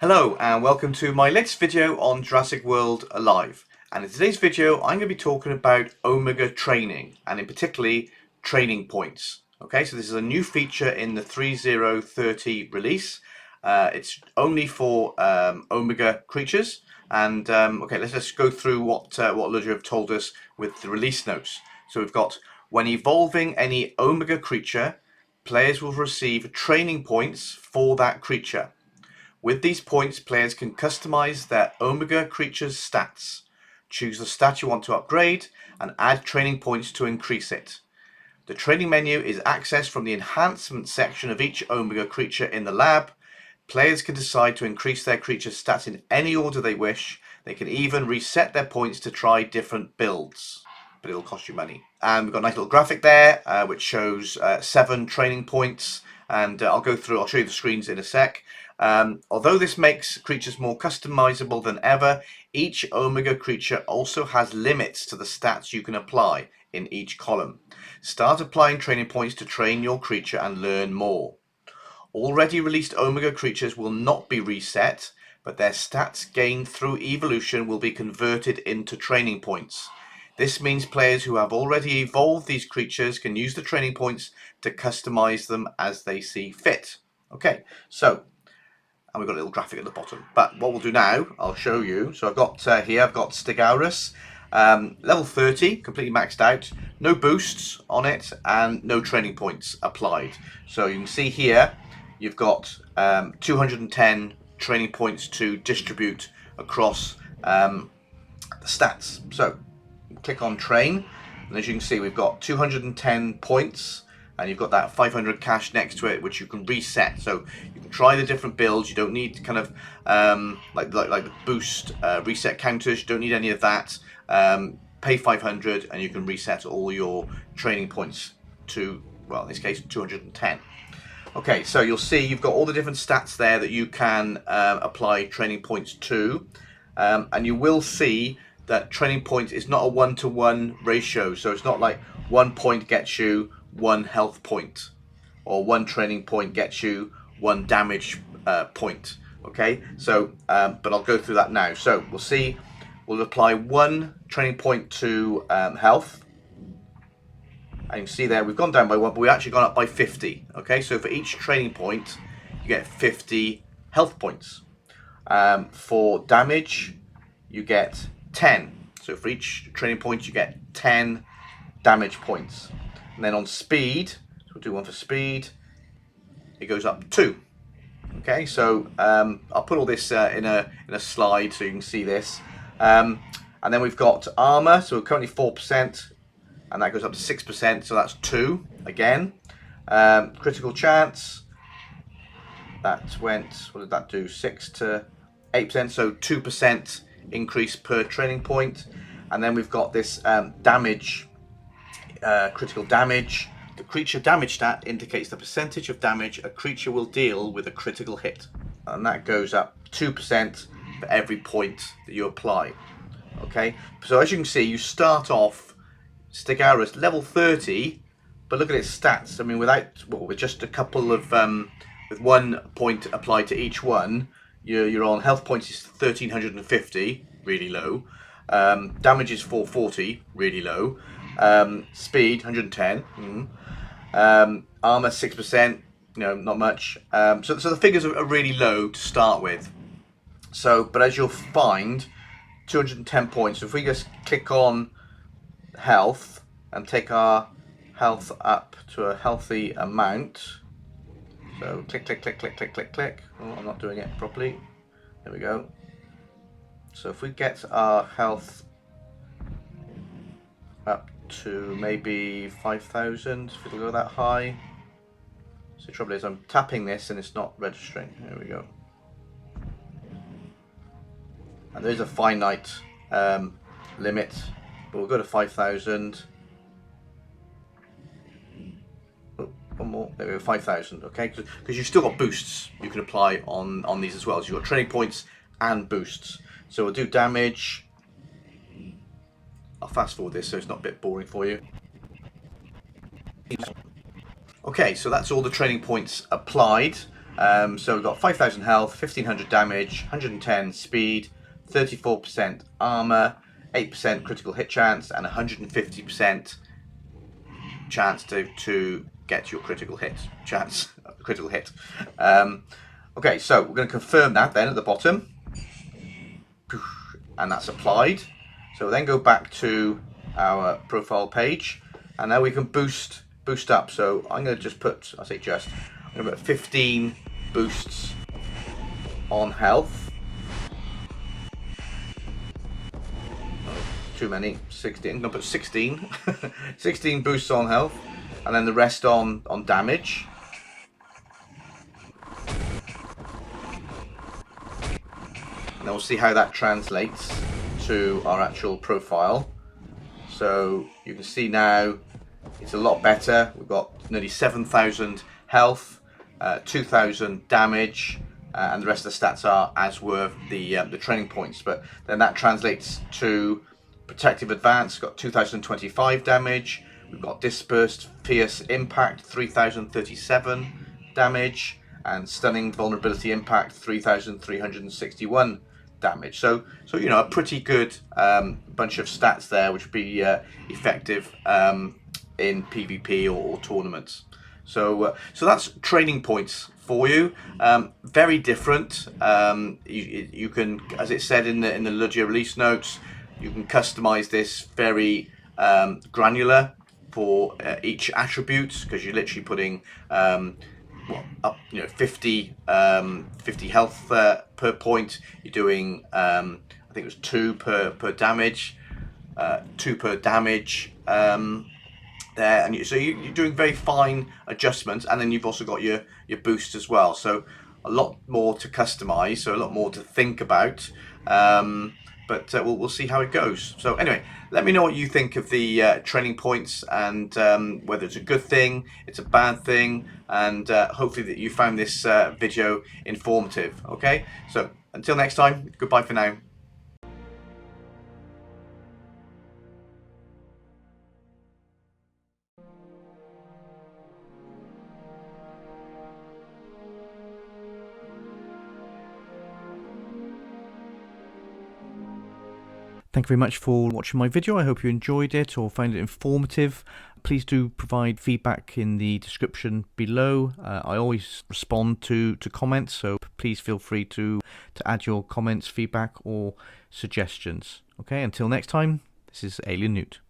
Hello and welcome to my latest video on Jurassic World Alive. And in today's video I'm going to be talking about Omega training, and in particularly training points. Okay, so this is a new feature in the 3.0.30 release. It's only for Omega creatures, and okay, let's just go through what Ludia have told us with the release notes. So we've got, when evolving any Omega creature, players will receive training points for that creature. With these points, players can customize their Omega creature's stats, choose the stat you want to upgrade, and add training points to increase it. The training menu is accessed from the enhancement section of each Omega creature in the lab. Players can decide to increase their creature's stats in any order they wish. They can even reset their points to try different builds, but it'll cost you money. And we've got a nice little graphic there which shows 7 training points, and I'll show you the screens in a sec. Although this makes creatures more customizable than ever, each Omega creature also has limits to the stats you can apply in each column. Start applying training points to train your creature and learn more. Already released Omega creatures will not be reset, but their stats gained through evolution will be converted into training points. This means players who have already evolved these creatures can use the training points to customize them as they see fit. Okay, so and we've got a little graphic at the bottom. But what we'll do now, I'll show you. So I've got here, I've got Stegosaurus, level 30, completely maxed out, no boosts on it, and no training points applied. So you can see here, you've got 210 training points to distribute across the stats. So click on train, and as you can see, we've got 210 points. And you've got that 500 cash next to it, which you can reset. So you can try the different builds. You don't need kind of like the boost reset counters. You don't need any of that. Pay 500 and you can reset all your training points to, well, in this case, 210. Okay, so you'll see you've got all the different stats there that you can apply training points to. And you will see that training points is not a 1-to-1 ratio. So it's not like 1 point gets you 1 health point, or 1 training point gets you 1 damage point. Okay, so but I'll go through that now. So we'll see, we'll apply 1 training point to health, and you can see there we've gone down by 1, but we've actually gone up by 50. Okay, so for each training point you get 50 health points. For damage you get 10, so for each training point you get 10 damage points. And then on speed, so we'll do 1 for speed, it goes up 2. Okay, so I'll put all this in a slide so you can see this. And then we've got armor, so we're currently 4%, and that goes up to 6%, so that's 2 again. Critical chance, that went, what did that do? 6 to 8%, so 2% increase per training point. And then we've got this damage. Critical damage. The creature damage stat indicates the percentage of damage a creature will deal with a critical hit, and that goes up 2% for every point that you apply. Okay, so as you can see, you start off Stegosaurus level 30, but look at its stats. I mean, with just a couple of with 1 point applied to each one, you're on health points is 1350, really low. Damage is 440, really low. Speed 110, armor 6%, not much. So the figures are really low to start with. So, but as you'll find, 210 points. So if we just click on health and take our health up to a healthy amount. So click, click, click, click, click, click, click. Oh, I'm not doing it properly. There we go. So if we get our health up to maybe 5,000, if it'll go that high. So the trouble is I'm tapping this and it's not registering. There we go. And there's a finite limit, but we'll go to 5,000. Oh, one more. There we go, 5,000. Okay, because you've still got boosts you can apply on these as well. So you've got training points and boosts. So we'll do damage. I'll fast forward this so it's not a bit boring for you. Okay, so that's all the training points applied. So we've got 5,000 health, 1,500 damage, 110 speed, 34% armor, 8% critical hit chance, and 150% chance to get your critical hit chance. Critical hit. Okay, so we're going to confirm that then at the bottom, and that's applied. So we'll then go back to our profile page, and now we can boost up. So I'm going to just put, I'm going to put 15 boosts on health. Too many. 16. I'm going to put 16. 16 boosts on health, and then the rest on damage. And we'll see how that translates to our actual profile. So you can see now it's a lot better. We've got nearly 7,000 health, 2,000 damage, and the rest of the stats are as were the training points. But then that translates to protective advance. Got 2,025 damage. We've got dispersed fierce impact, 3,037 damage, and stunning vulnerability impact, 3,361 damage. So you know, a pretty good bunch of stats there, which would be effective in PvP or tournaments. So that's training points for you. Very different. You can, as it said in the Ludia release notes, you can customize this very granular for each attribute, because you're literally putting up 50 health per point. You're doing I think it was 2 per damage, 2 per damage there, and so you're doing very fine adjustments, and then you've also got your boost as well. So a lot more to customize, so a lot more to think about. But we'll see how it goes. So anyway, let me know what you think of the training points, and whether it's a good thing, it's a bad thing, and hopefully that you found this video informative. Okay, so until next time, goodbye for now. Thank you very much for watching my video. I hope you enjoyed it or found it informative. Please do provide feedback in the description below. I always respond to comments, so please feel free to add your comments, feedback or suggestions. Okay, until next time, this is Alien Newt.